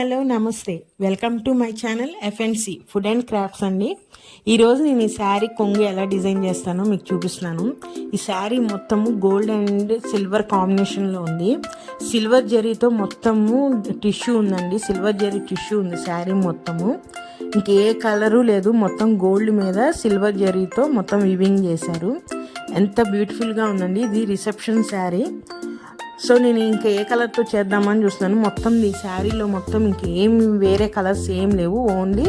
Hello నమస్తే, welcome to my channel FNC food and crafts అండి. ఈరోజు నేను ఈ శారీ కొంగు ఎలా డిజైన్ చేస్తానో మీకు చూపిస్తున్నాను. ఈ శారీ మొత్తము గోల్డ్ అండ్ సిల్వర్ కాంబినేషన్లో ఉంది. సిల్వర్ జరీతో మొత్తము టిష్యూ ఉందండి, సిల్వర్ జరీ టిష్యూ ఉంది శారీ మొత్తము. ఇంకే కలరు లేదు, మొత్తం గోల్డ్ మీద సిల్వర్ జరీతో మొత్తం వివింగ్ చేశారు. ఎంత బ్యూటిఫుల్గా ఉందండి. ఇది రిసెప్షన్ శారీ. సో నేను ఇంకా ఏ కలర్తో చేద్దామని చూస్తున్నాను. మొత్తం ఈ శారీలో మొత్తం ఇంకేం వేరే కలర్స్ ఏం లేవు, ఓన్లీ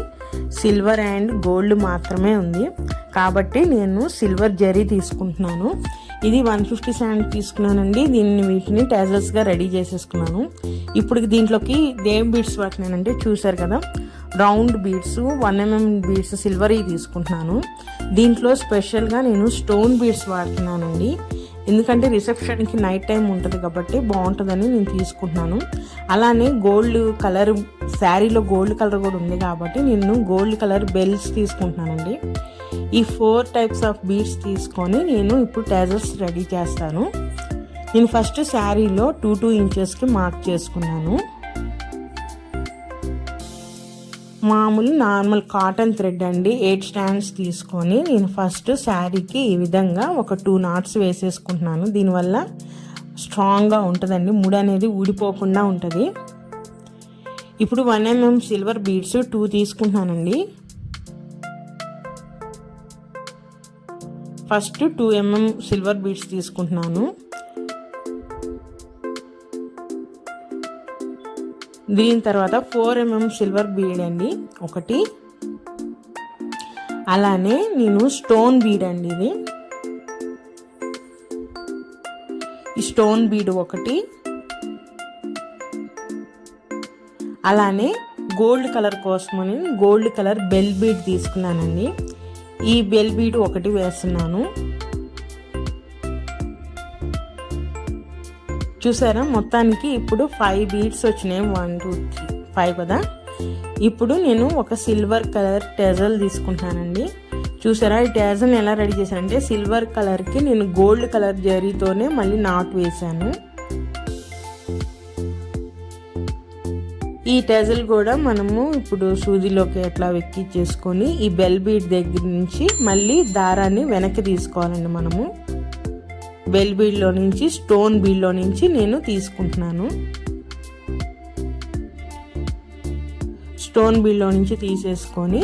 సిల్వర్ అండ్ గోల్డ్ మాత్రమే ఉంది. కాబట్టి నేను సిల్వర్ జరీ తీసుకుంటున్నాను. ఇది 150 శాండ్ తీసుకున్నానండి. వీటిని టాజల్స్గా రెడీ చేసేసుకున్నాను. ఇప్పుడు దీంట్లోకి దేవ్ బీడ్స్ వాటినానంటే చూసారు కదా, round beads 1 mm beads silver తీసుకుంటున్నాను. దీంట్లో స్పెషల్గా నేను స్టోన్ బీడ్స్ వాడుతున్నానండి. ఎందుకంటే రిసెప్షన్కి నైట్ టైం ఉంటుంది కాబట్టి బాగుంటుందని నేను తీసుకుంటున్నాను. అలానే గోల్డ్ కలర్ శారీలో గోల్డ్ కలర్ కూడా ఉంది కాబట్టి నేను గోల్డ్ కలర్ బెల్స్ తీసుకుంటున్నానండి. ఈ 4 టైప్స్ ఆఫ్ బీడ్స్ తీసుకొని నేను ఇప్పుడు టాజల్స్ రెడీ చేస్తాను. నేను ఫస్ట్ శారీలో 2 ఇంచెస్కి మార్క్ చేసుకున్నాను. మామూలు నార్మల్ కాటన్ థ్రెడ్ అండి, 8 స్టాండ్స్ తీసుకొని నేను ఫస్ట్ శారీకి ఈ విధంగా ఒక 2 knots వేసేసుకుంటున్నాను. దీనివల్ల స్ట్రాంగ్గా ఉంటుందండి, ముడి అనేది ఊడిపోకుండా ఉంటుంది. ఇప్పుడు 1 mm సిల్వర్ బీడ్స్ 2 తీసుకుంటున్నానండి. ఫస్ట్ 2 mm సిల్వర్ బీడ్స్ తీసుకుంటున్నాను. దీని తర్వాత 4 mm సిల్వర్ బీడ్ అండి ఒకటి. అలానే నేను స్టోన్ బీడ్ అండి, ఇది ఈ స్టోన్ బీడ్ ఒకటి. అలానే గోల్డ్ కలర్ కోసమని గోల్డ్ కలర్ బెల్ బీడ్ తీసుకున్నానండి. ఈ బెల్ బీడ్ ఒకటి వేస్తున్నాను. చూసారా, మొత్తానికి ఇప్పుడు 5 బీడ్స్ వచ్చినాయి. 1 2 3 5 కదా. ఇప్పుడు నేను ఒక సిల్వర్ కలర్ టెజల్ తీసుకుంటానండి. చూసారా, ఈ టెజల్ ఎలా రెడీ చేశానంటే సిల్వర్ కలర్కి నేను గోల్డ్ కలర్ జరీతోనే మళ్ళీ నాట్ వేసాను. ఈ టెజల్ కూడా మనము ఇప్పుడు సూదిలోకి ఎట్లా ఎక్కించేసుకొని ఈ బెల్ బీడ్ దగ్గర నుంచి మళ్ళీ దారాన్ని వెనక్కి తీసుకోవాలండి. మనము బెల్ బీడ్లో నుంచి స్టోన్ బీడ్లో నుంచి నేను తీసుకుంటున్నాను. స్టోన్ బీడ్లో నుంచి తీసేసుకొని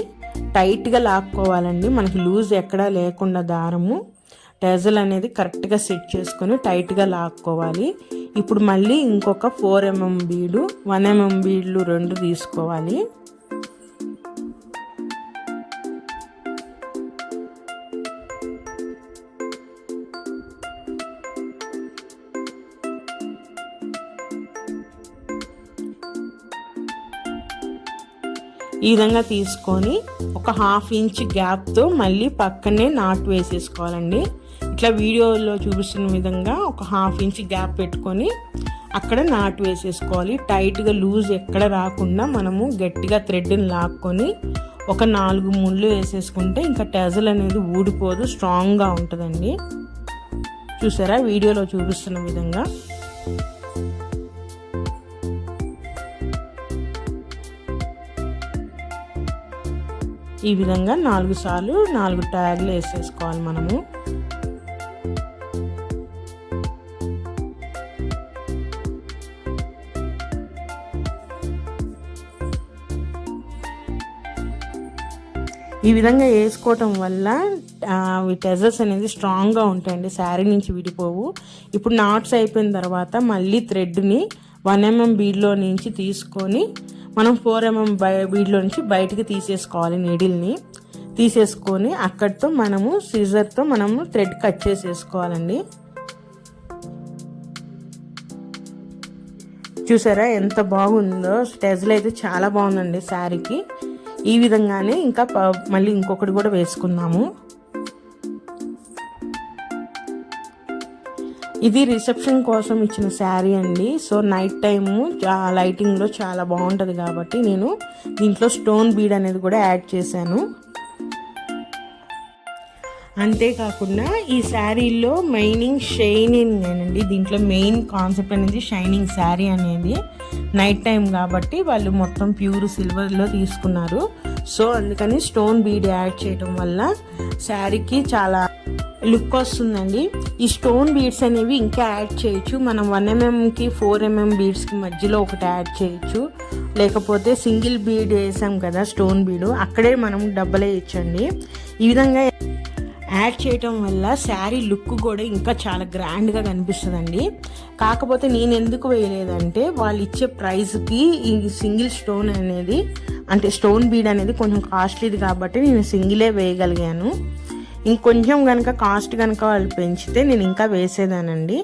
టైట్గా లాక్కోవాలండి. మనకి లూజ్ ఎక్కడా లేకుండా దారము టెజల్ అనేది కరెక్ట్గా సెట్ చేసుకొని టైట్గా లాక్కోవాలి. ఇప్పుడు మళ్ళీ ఇంకొక 4 mm బీడు 1 mm బీడ్లు 2 తీసుకోవాలి. ఈ విధంగా తీసుకొని ఒక 1/2 inch గ్యాప్తో మళ్ళీ పక్కనే నాట్ వేసేసుకోవాలండి. ఇట్లా వీడియోలో చూపిస్తున్న విధంగా ఒక 1/2 inch గ్యాప్ పెట్టుకొని అక్కడ నాట్ వేసేసుకోవాలి. టైట్గా లూజ్ ఎక్కడ రాకుండా మనము గట్టిగా థ్రెడ్ని లాక్కొని ఒక 4 ముళ్ళు వేసేసుకుంటే ఇంకా టెజల్ అనేది ఊడిపోదు, స్ట్రాంగ్గా ఉంటుందండి. చూసారా, వీడియోలో చూపిస్తున్న విధంగా ఈ విధంగా 4 సార్లు 4 ట్యాగ్లు వేసేసుకోవాలి మనము. ఈ విధంగా వేసుకోవటం వల్ల టెజల్స్ అనేది స్ట్రాంగ్గా ఉంటాయండి, శారీ నుంచి విడిపోవు. ఇప్పుడు నాట్స్ అయిపోయిన తర్వాత మళ్ళీ థ్రెడ్ని 1 mm బీడ్లో నుంచి తీసుకొని మనం 4 mm బీడ్లో నుంచి బయటికి తీసేసుకోవాలి. నీడిల్ని తీసేసుకొని అక్కడితో మనము సిజర్తో మనము థ్రెడ్ కట్ చేసేసుకోవాలండి. చూసారా ఎంత బాగుందో, టెజల్ అయితే చాలా బాగుందండి శారీకి. ఈ విధంగానే ఇంకా మళ్ళీ ఇంకొకటి కూడా వేసుకుందాము. ఇది రిసెప్షన్ కోసం ఇచ్చిన శారీ అండి. సో నైట్ టైము లైటింగ్లో చాలా బాగుంటుంది కాబట్టి నేను దీంట్లో స్టోన్ బీడ్ అనేది కూడా యాడ్ చేశాను. అంతేకాకుండా ఈ శారీలో షైనింగ్ అండి. దీంట్లో మెయిన్ కాన్సెప్ట్ అనేది షైనింగ్ శారీ అనేది. నైట్ టైం కాబట్టి వాళ్ళు మొత్తం ప్యూర్ సిల్వర్లో తీసుకున్నారు. సో అందుకని స్టోన్ బీడ్ యాడ్ చేయడం వల్ల శారీకి చాలా లుక్ వస్తుందండి. ఈ స్టోన్ బీడ్స్ అనేవి ఇంకా యాడ్ చేయొచ్చు. మనం 1mm 4mm బీడ్స్కి మధ్యలో ఒకటి యాడ్ చేయొచ్చు. లేకపోతే సింగిల్ బీడ్ వేసాం కదా స్టోన్ బీడు, అక్కడే మనం డబ్బులు వేయచ్చండి. ఈ విధంగా యాడ్ చేయటం వల్ల శారీ లుక్ కూడా ఇంకా చాలా గ్రాండ్గా కనిపిస్తుందండి. కాకపోతే నేను ఎందుకు వేయలేదంటే వాళ్ళు ఇచ్చే ప్రైస్కి ఈ సింగిల్ స్టోన్ అనేది అంటే స్టోన్ బీడ్ అనేది కొంచెం కాస్ట్లీది కాబట్టి నేను సింగిలే వేయగలిగాను. ఇంకొంచెం కనుక కాస్ట్ కనుక వాళ్ళు పెంచితే నేను ఇంకా వేసేదానండి.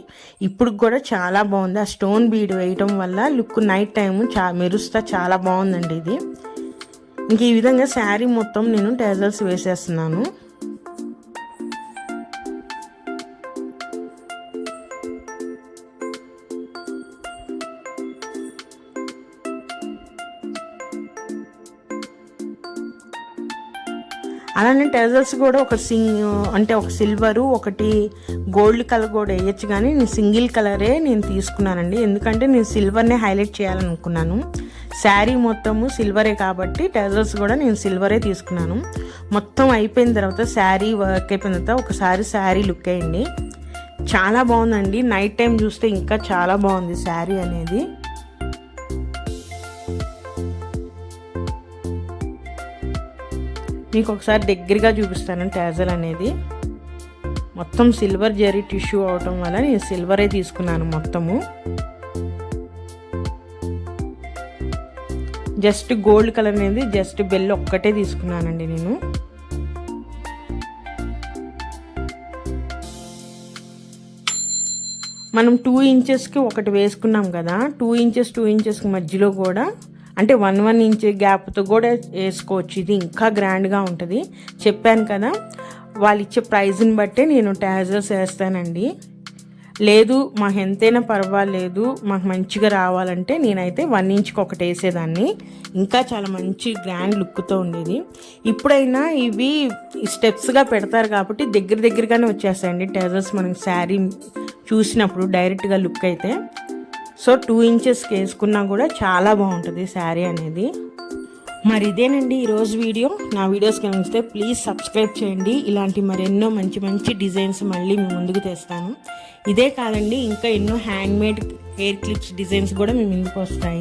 ఇప్పుడు కూడా చాలా బాగుంది. ఆ స్టోన్ బీడ్ వేయటం వల్ల లుక్ నైట్ టైము మెరుస్తా చాలా బాగుందండి ఇది. ఇంక ఈ విధంగా శారీ మొత్తం నేను టెజల్స్ వేసేస్తున్నాను. అలానే టెజల్స్ కూడా ఒక సిల్వరు ఒకటి గోల్డ్ కలర్ కూడా వేయచ్చు, కానీ నేను సింగిల్ కలరే నేను తీసుకున్నానండి. ఎందుకంటే నేను సిల్వర్నే హైలైట్ చేయాలనుకున్నాను. శారీ మొత్తము సిల్వరే కాబట్టి టెజల్స్ కూడా నేను సిల్వరే తీసుకున్నాను. మొత్తం అయిపోయిన తర్వాత శారీ వర్క్ అయిపోయిన తర్వాత ఒకసారి శారీ లుక్ అయ్యండి. చాలా బాగుందండి. నైట్ టైం చూస్తే ఇంకా చాలా బాగుంది శారీ అనేది. మీకు ఒకసారి దగ్గరగా చూపిస్తాను. టేజల్ అనేది మొత్తం సిల్వర్ జరీ టిష్యూ అవటం వల్ల నేను సిల్వరే తీసుకున్నాను మొత్తము. జస్ట్ గోల్డ్ కలర్ అనేది జస్ట్ బెల్ ఒక్కటే తీసుకున్నానండి నేను. మనం 2 ఇంచెస్కి ఒకటి వేసుకున్నాం కదా, 2 ఇంచెస్కి మధ్యలో కూడా అంటే 1 ఇంచ్ గ్యాప్తో కూడా వేసుకోవచ్చు. ఇది ఇంకా గ్రాండ్గా ఉంటుంది. చెప్పాను కదా వాళ్ళు ఇచ్చే ప్రైజ్ని బట్టే నేను ట్యాజర్స్ వేస్తానండి. లేదు మాకు ఎంతైనా పర్వాలేదు, మాకు మంచిగా రావాలంటే నేనైతే 1 ఇంచ్కి ఒకటి వేసేదాన్ని. ఇంకా చాలా మంచి గ్రాండ్ లుక్తో ఉండేది. ఇప్పుడైనా ఇవి స్టెప్స్గా పెడతారు కాబట్టి దగ్గరగానే వచ్చేస్తాయండి ట్యాజర్స్ మనకి శారీ చూసినప్పుడు డైరెక్ట్గా లుక్ అయితే. సో 2 ఇంచెస్కి వేసుకున్నా కూడా చాలా బాగుంటుంది శారీ అనేది. మరి ఇదేనండి ఈరోజు వీడియో. నా వీడియోస్ కనిపిస్తే ప్లీజ్ సబ్స్క్రైబ్ చేయండి. ఇలాంటి మరెన్నో మంచి డిజైన్స్ మళ్ళీ మీ ముందుకు తెస్తాను. ఇదే కాదండి ఇంకా ఎన్నో హ్యాండ్మేడ్ హెయిర్ క్లిప్స్ డిజైన్స్ కూడా మీ ముందుకు వస్తాయి.